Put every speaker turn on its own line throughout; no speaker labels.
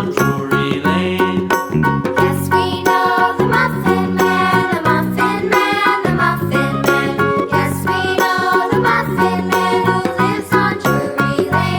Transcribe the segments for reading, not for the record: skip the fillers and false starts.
on Drury Lane.
Yes, we know the Muffin Man, the Muffin Man, the Muffin Man. Yes, we know the Muffin Man who lives on Drury Lane.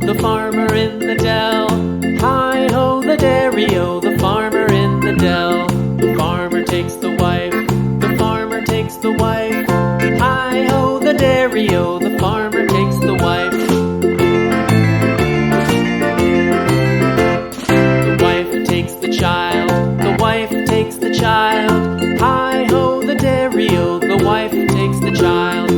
The farmer in the dell. Hi-ho, the dairy-o, the farmer in the dell. The farmer takes the wife, the farmer takes the wife. Hi-ho, the dairy-o, the farmer takes the wife. The wife takes the child, the wife takes the child. Hi-ho, the dairy-o, the wife takes the child.